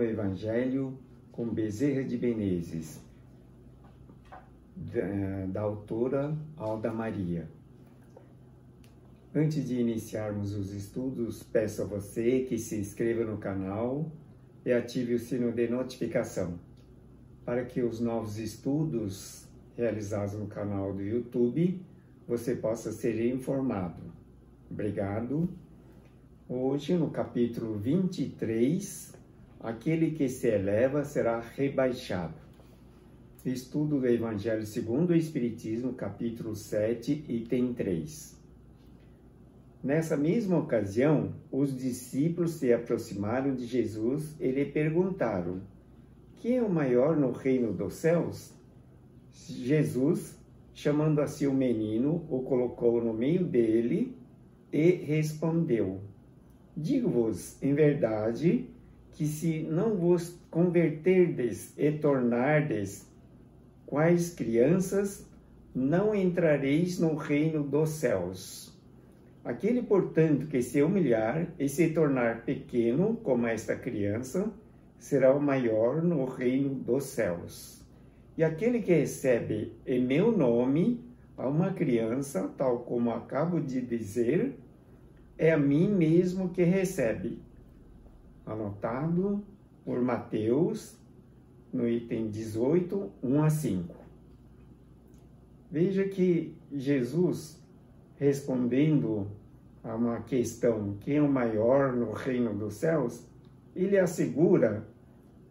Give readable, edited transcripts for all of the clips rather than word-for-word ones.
Evangelho com Bezerra de Menezes, da autora Alda Maria. Antes de iniciarmos os estudos, peço a você que se inscreva no canal e ative o sino de notificação, para que os novos estudos realizados no canal do YouTube, você possa ser informado. Obrigado. Hoje, no capítulo 23, aquele que se eleva será rebaixado. Estudo do Evangelho segundo o Espiritismo, capítulo 7, item 3. Nessa mesma ocasião, os discípulos se aproximaram de Jesus e lhe perguntaram: quem é o maior no reino dos céus? Jesus, chamando a si o menino, o colocou no meio dele e respondeu: digo-vos, em verdade, que se não vos converterdes e tornardes quais crianças, não entrareis no reino dos céus. Aquele, portanto, que se humilhar e se tornar pequeno, como esta criança, será o maior no reino dos céus. E aquele que recebe em meu nome a uma criança, tal como acabo de dizer, é a mim mesmo que recebe. Anotado por Mateus, no item 18, 1 a 5. Veja que Jesus, respondendo a uma questão, quem é o maior no reino dos céus, ele assegura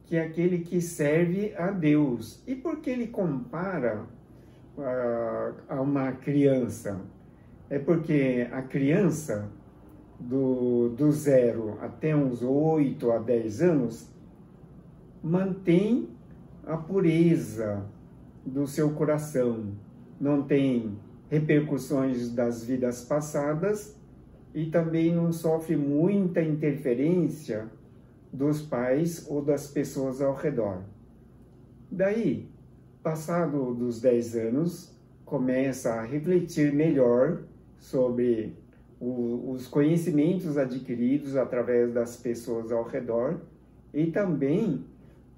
que é aquele que serve a Deus. E por que ele compara a uma criança? É porque a criança, do 0 até uns 8 a 10 anos, mantém a pureza do seu coração, não tem repercussões das vidas passadas e também não sofre muita interferência dos pais ou das pessoas ao redor. Daí, passado dos 10 anos, começa a refletir melhor sobre os conhecimentos adquiridos através das pessoas ao redor e também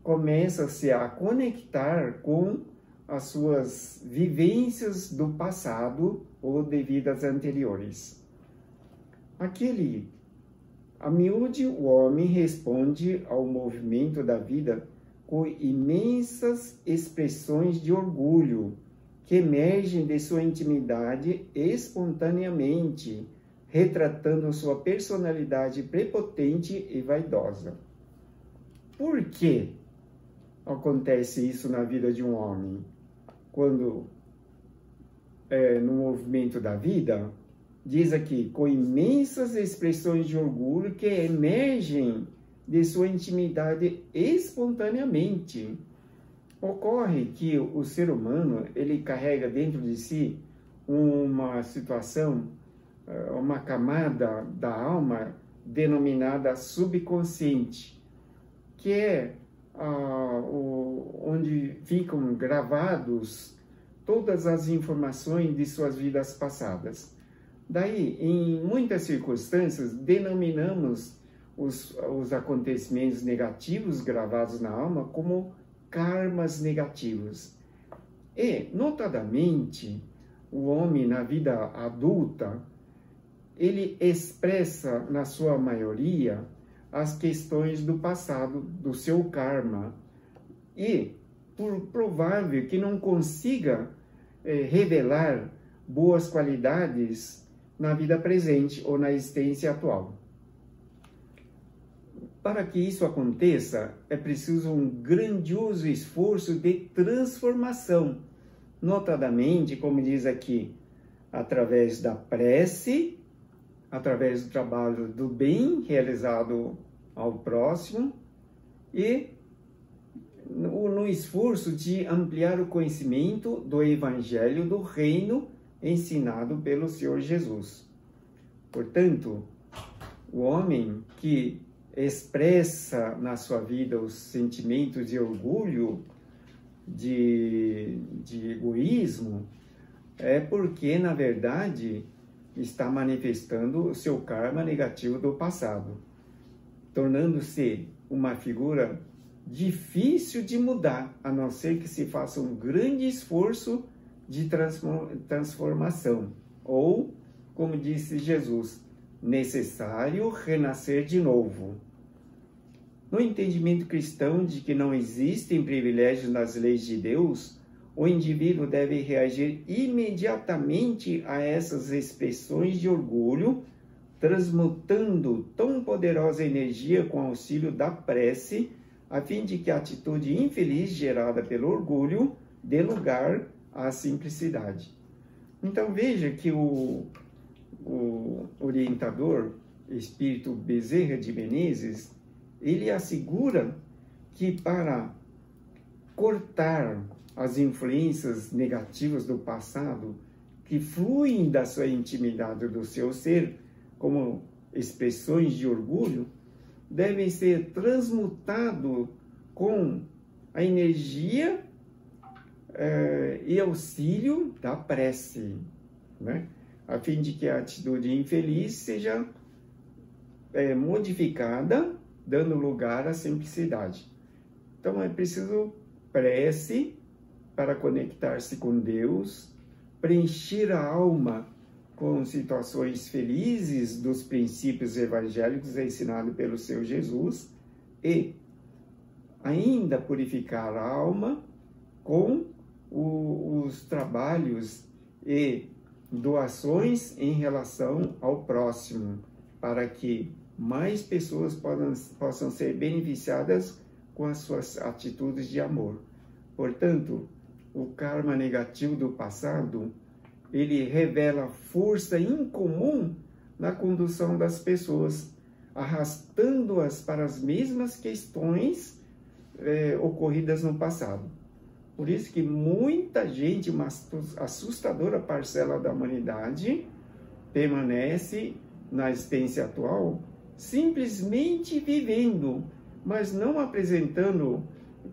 começa-se a conectar com as suas vivências do passado ou de vidas anteriores. A miúde, o homem responde ao movimento da vida com imensas expressões de orgulho que emergem de sua intimidade espontaneamente, retratando sua personalidade prepotente e vaidosa. Por que acontece isso na vida de um homem? Quando, no movimento da vida, diz aqui, com imensas expressões de orgulho que emergem de sua intimidade espontaneamente. Ocorre que o ser humano, ele carrega dentro de si uma situação, uma camada da alma denominada subconsciente, que é onde ficam gravados todas as informações de suas vidas passadas. Daí, em muitas circunstâncias, denominamos os acontecimentos negativos gravados na alma como karmas negativos. E, notadamente, o homem na vida adulta, ele expressa, na sua maioria, as questões do passado, do seu karma. E, por provável que não consiga revelar boas qualidades na vida presente ou na existência atual. Para que isso aconteça, é preciso um grandioso esforço de transformação, notadamente, como diz aqui, através da prece, através do trabalho do bem realizado ao próximo e no esforço de ampliar o conhecimento do Evangelho do Reino ensinado pelo Senhor Jesus. Portanto, o homem que expressa na sua vida os sentimentos de orgulho, de egoísmo, é porque, na verdade, está manifestando o seu karma negativo do passado, tornando-se uma figura difícil de mudar, a não ser que se faça um grande esforço de transformação. Ou, como disse Jesus, necessário renascer de novo. No entendimento cristão de que não existem privilégios nas leis de Deus, o indivíduo deve reagir imediatamente a essas expressões de orgulho, transmutando tão poderosa energia com auxílio da prece, a fim de que a atitude infeliz gerada pelo orgulho dê lugar à simplicidade. Então veja que o orientador, Espírito Bezerra de Menezes, ele assegura que para cortar as influências negativas do passado que fluem da sua intimidade, do seu ser, como expressões de orgulho, devem ser transmutados com a energia e auxílio da prece, né? A fim de que a atitude infeliz seja modificada, dando lugar à simplicidade. Então é preciso prece para conectar-se com Deus, preencher a alma com situações felizes dos princípios evangélicos ensinados pelo seu Jesus e ainda purificar a alma com os trabalhos e doações em relação ao próximo, para que mais pessoas possam ser beneficiadas com as suas atitudes de amor. Portanto, o karma negativo do passado, ele revela força incomum na condução das pessoas, arrastando-as para as mesmas questões ocorridas no passado. Por isso que muita gente, uma assustadora parcela da humanidade, permanece na existência atual simplesmente vivendo, mas não apresentando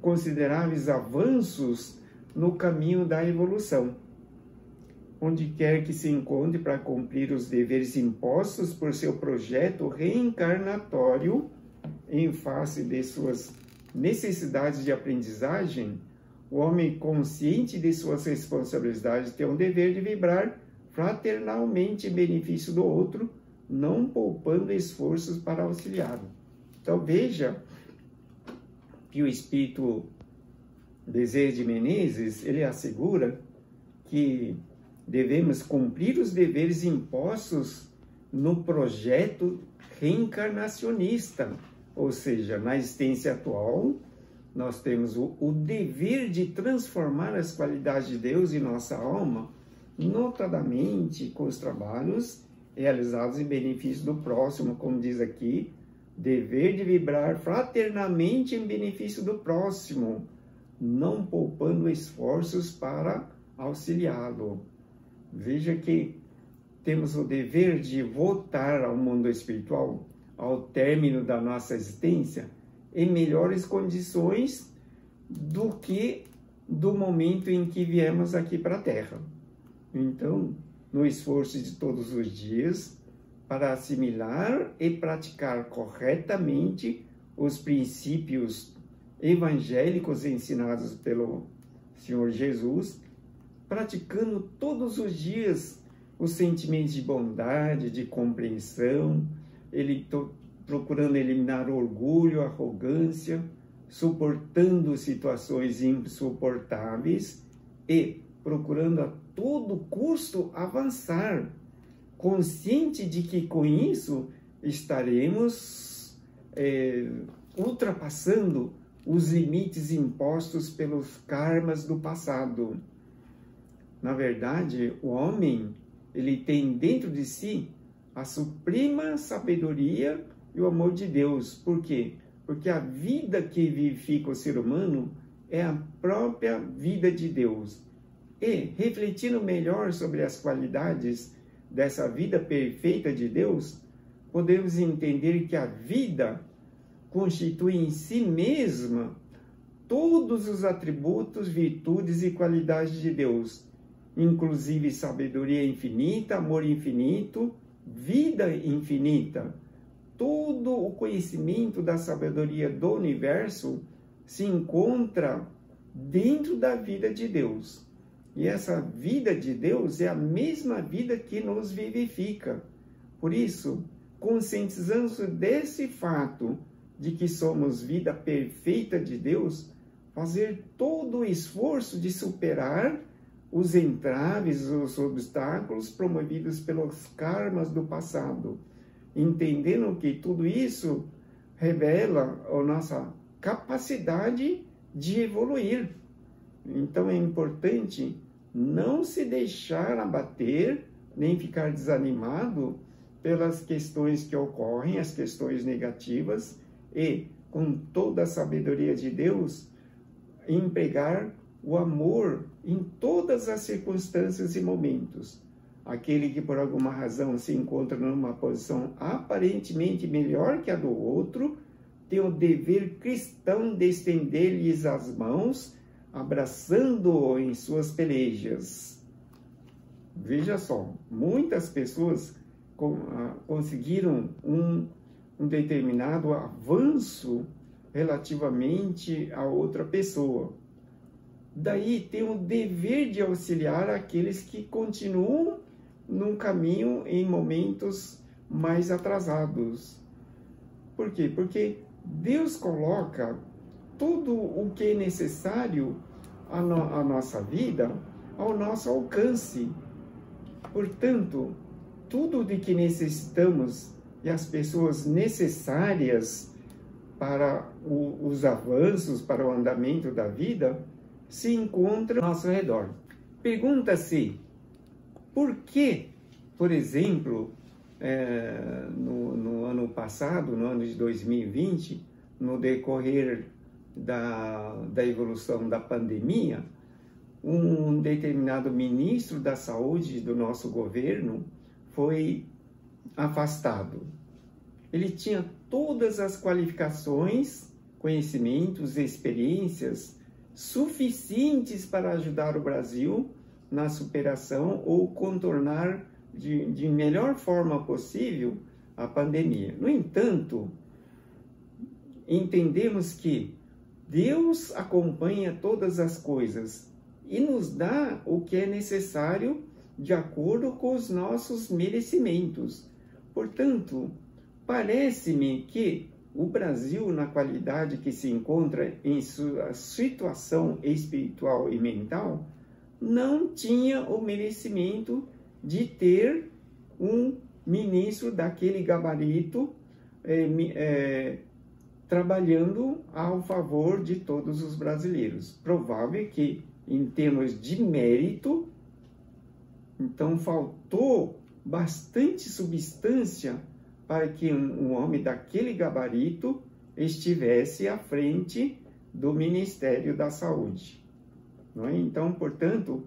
consideráveis avanços no caminho da evolução. Onde quer que se encontre para cumprir os deveres impostos por seu projeto reencarnatório, em face de suas necessidades de aprendizagem, o homem consciente de suas responsabilidades tem o dever de vibrar fraternalmente em benefício do outro, não poupando esforços para auxiliá-lo. Então veja que o Espírito Bezerra de Menezes, ele assegura que devemos cumprir os deveres impostos no projeto reencarnacionista, ou seja, na existência atual, nós temos o dever de transformar as qualidades de Deus em nossa alma, notadamente com os trabalhos realizados em benefício do próximo, como diz aqui, dever de vibrar fraternamente em benefício do próximo, não poupando esforços para auxiliá-lo. Veja que temos o dever de voltar ao mundo espiritual, ao término da nossa existência, em melhores condições do que do momento em que viemos aqui para a Terra. Então, no esforço de todos os dias, para assimilar e praticar corretamente os princípios evangélicos ensinados pelo Senhor Jesus, praticando todos os dias os sentimentos de bondade, de compreensão, procurando eliminar o orgulho, a arrogância, suportando situações insuportáveis e procurando a todo custo avançar, consciente de que com isso estaremos ultrapassando os limites impostos pelos karmas do passado. Na verdade, o homem, ele tem dentro de si a suprema sabedoria e o amor de Deus. Por quê? Porque a vida que vivifica o ser humano é a própria vida de Deus. E, refletindo melhor sobre as qualidades dessa vida perfeita de Deus, podemos entender que a vida constitui em si mesma todos os atributos, virtudes e qualidades de Deus, inclusive sabedoria infinita, amor infinito, vida infinita, todo o conhecimento da sabedoria do universo se encontra dentro da vida de Deus. E essa vida de Deus é a mesma vida que nos vivifica. Por isso, conscientizando desse fato de que somos vida perfeita de Deus, fazer todo o esforço de superar os entraves, os obstáculos promovidos pelos karmas do passado, entendendo que tudo isso revela a nossa capacidade de evoluir. Então é importante não se deixar abater, nem ficar desanimado pelas questões que ocorrem, as questões negativas, e, com toda a sabedoria de Deus, empregar o amor em todas as circunstâncias e momentos. Aquele que por alguma razão se encontra numa posição aparentemente melhor que a do outro, tem o dever cristão de estender-lhes as mãos, abraçando-o em suas pelejas. Veja só, muitas pessoas conseguiram um determinado avanço relativamente a outra pessoa. Daí tem o dever de auxiliar aqueles que continuam num caminho em momentos mais atrasados. Por quê? Porque Deus coloca tudo o que é necessário à nossa vida ao nosso alcance. Portanto, tudo de que necessitamos e as pessoas necessárias para os avanços, para o andamento da vida, se encontram ao nosso redor. Pergunta-se, por que, por exemplo, no ano passado, no ano de 2020, no decorrer da evolução da pandemia, um determinado ministro da saúde do nosso governo foi afastado. Ele tinha todas as qualificações, conhecimentos, experiências suficientes para ajudar o Brasil na superação ou contornar de melhor forma possível a pandemia. No entanto, entendemos que Deus acompanha todas as coisas e nos dá o que é necessário de acordo com os nossos merecimentos. Portanto, parece-me que o Brasil, na qualidade que se encontra em sua situação espiritual e mental, não tinha o merecimento de ter um ministro daquele gabarito trabalhando ao favor de todos os brasileiros. Provável que, em termos de mérito, então faltou bastante substância para que um homem daquele gabarito estivesse à frente do Ministério da Saúde. Não é? Então, portanto,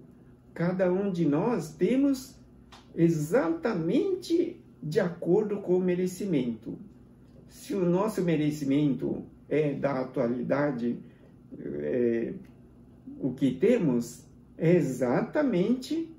cada um de nós temos exatamente de acordo com o merecimento. Se o nosso merecimento é da atualidade, o que temos é exatamente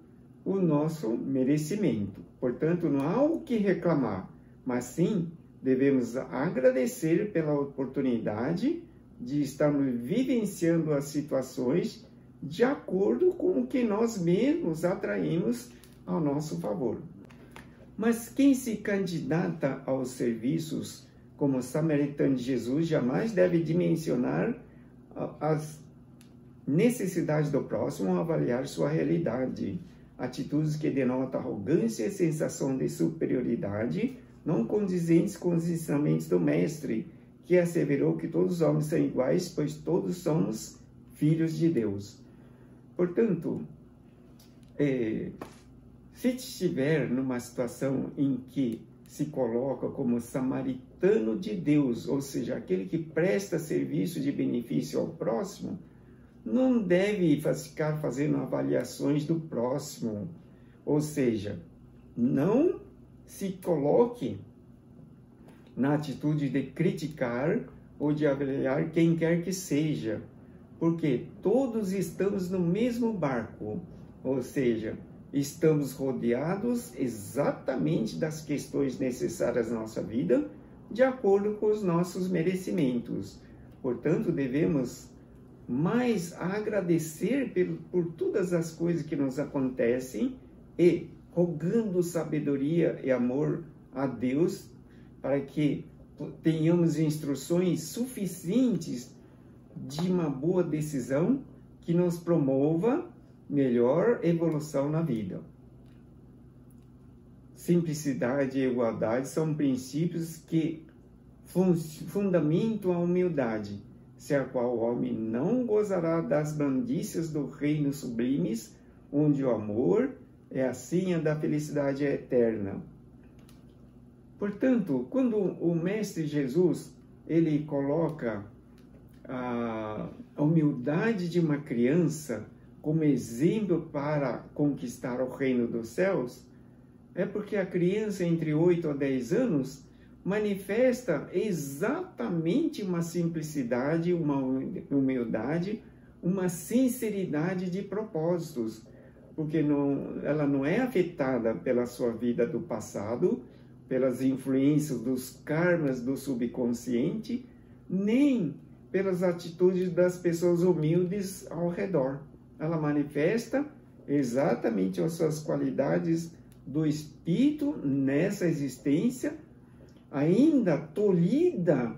o nosso merecimento. Portanto, não há o que reclamar, mas sim devemos agradecer pela oportunidade de estarmos vivenciando as situações de acordo com o que nós mesmos atraímos ao nosso favor. Mas quem se candidata aos serviços como samaritano de Jesus jamais deve dimensionar as necessidades do próximo ou avaliar sua realidade. Atitudes que denotam arrogância e sensação de superioridade não condizentes com os ensinamentos do Mestre, que asseverou que todos os homens são iguais, pois todos somos filhos de Deus. Portanto, se estiver numa situação em que se coloca como samaritano de Deus, ou seja, aquele que presta serviço de benefício ao próximo, não deve ficar fazendo avaliações do próximo, ou seja, não se coloque na atitude de criticar ou de avaliar quem quer que seja, porque todos estamos no mesmo barco, ou seja, estamos rodeados exatamente das questões necessárias à nossa vida, de acordo com os nossos merecimentos. Portanto, devemos mais agradecer por todas as coisas que nos acontecem e rogando sabedoria e amor a Deus para que tenhamos instruções suficientes de uma boa decisão que nos promova melhor evolução na vida. Simplicidade e igualdade são princípios que fundamentam a humildade, sem a qual o homem não gozará das bandícias do reino sublimes, onde o amor é a senha da felicidade eterna. Portanto, quando o Mestre Jesus ele coloca a humildade de uma criança como exemplo para conquistar o reino dos céus, é porque a criança entre 8 a 10 anos manifesta exatamente uma simplicidade, uma humildade, uma sinceridade de propósitos, porque ela não é afetada pela sua vida do passado, pelas influências dos karmas do subconsciente, nem pelas atitudes das pessoas humildes ao redor. Ela manifesta exatamente as suas qualidades do espírito nessa existência, ainda tolhida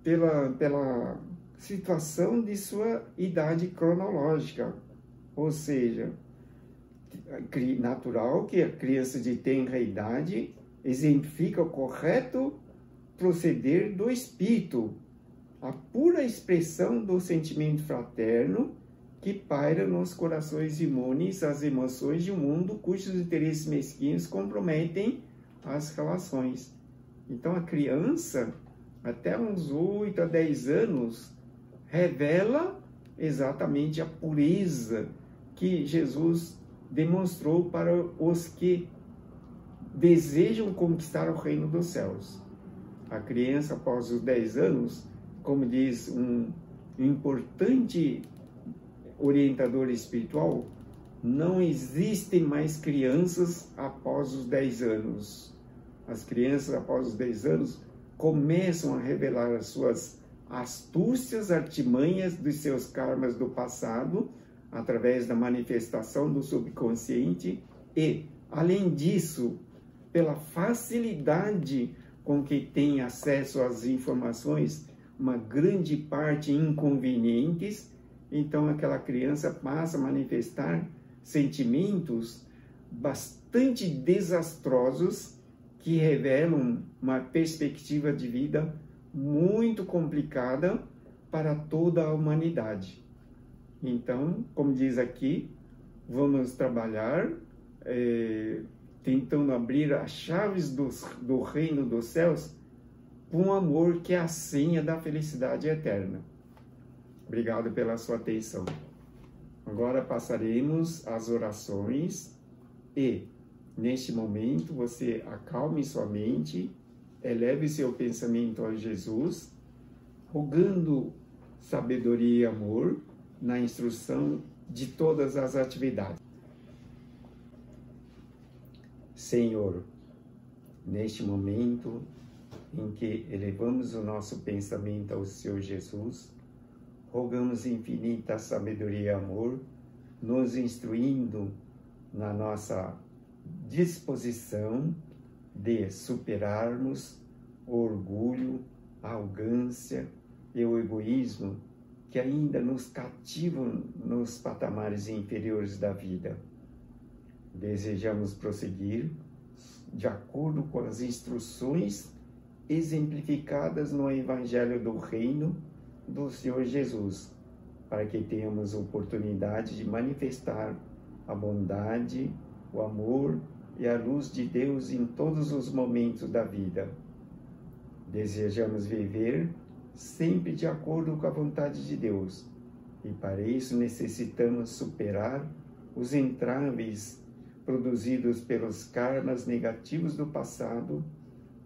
pela situação de sua idade cronológica. Ou seja, natural que a criança de tenra idade exemplifica o correto proceder do espírito, a pura expressão do sentimento fraterno que paira nos corações imunes às emoções de um mundo cujos interesses mesquinhos comprometem as relações. Então, a criança, até uns 8 a 10 anos, revela exatamente a pureza que Jesus demonstrou para os que desejam conquistar o reino dos céus. A criança, após os 10 anos, como diz um importante orientador espiritual, não existem mais crianças após os 10 anos. As crianças, após os 10 anos, começam a revelar as suas astúcias, artimanhas dos seus karmas do passado, através da manifestação do subconsciente e, além disso, pela facilidade com que tem acesso às informações, uma grande parte inconvenientes, então aquela criança passa a manifestar sentimentos bastante desastrosos que revelam uma perspectiva de vida muito complicada para toda a humanidade. Então, como diz aqui, vamos trabalhar tentando abrir as chaves do reino dos céus com amor que é a senha da felicidade eterna. Obrigado pela sua atenção. Agora passaremos às orações e, neste momento, você acalme sua mente, eleve seu pensamento a Jesus, rogando sabedoria e amor na instrução de todas as atividades. Senhor, neste momento em que elevamos o nosso pensamento ao Senhor Jesus, rogamos infinita sabedoria e amor, nos instruindo na nossa disposição de superarmos o orgulho, a arrogância e o egoísmo que ainda nos cativam nos patamares inferiores da vida. Desejamos prosseguir de acordo com as instruções exemplificadas no Evangelho do Reino do Senhor Jesus, para que tenhamos oportunidade de manifestar a bondade, o amor e a luz de Deus em todos os momentos da vida. Desejamos viver sempre de acordo com a vontade de Deus, e para isso necessitamos superar os entraves produzidos pelos karmas negativos do passado,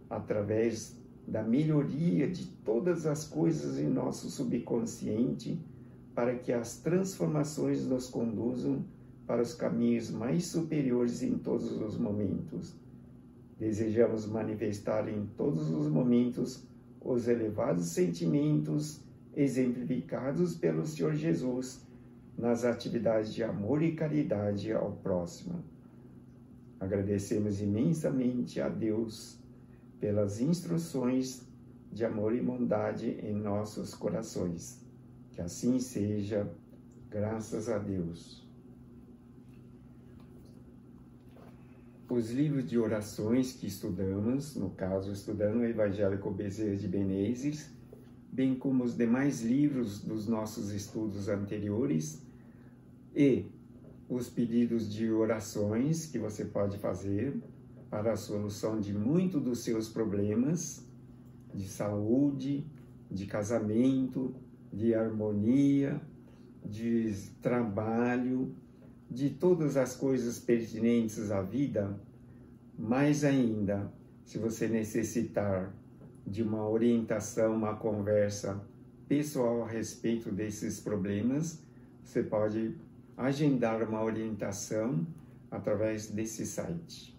através da melhoria de todas as coisas em nosso subconsciente, para que as transformações nos conduzam para os caminhos mais superiores em todos os momentos. Desejamos manifestar em todos os momentos os elevados sentimentos exemplificados pelo Senhor Jesus nas atividades de amor e caridade ao próximo. Agradecemos imensamente a Deus pelas instruções de amor e bondade em nossos corações. Que assim seja, graças a Deus. Os livros de orações que estudamos, no caso, estudando o Evangelho com Bezerra de Menezes, bem como os demais livros dos nossos estudos anteriores, e os pedidos de orações que você pode fazer para a solução de muitos dos seus problemas de saúde, de casamento, de harmonia, de trabalho, de todas as coisas pertinentes à vida. Mais ainda, se você necessitar de uma orientação, uma conversa pessoal a respeito desses problemas, você pode agendar uma orientação através desse site.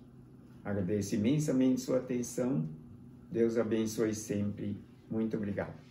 Agradeço imensamente sua atenção. Deus abençoe sempre. Muito obrigado.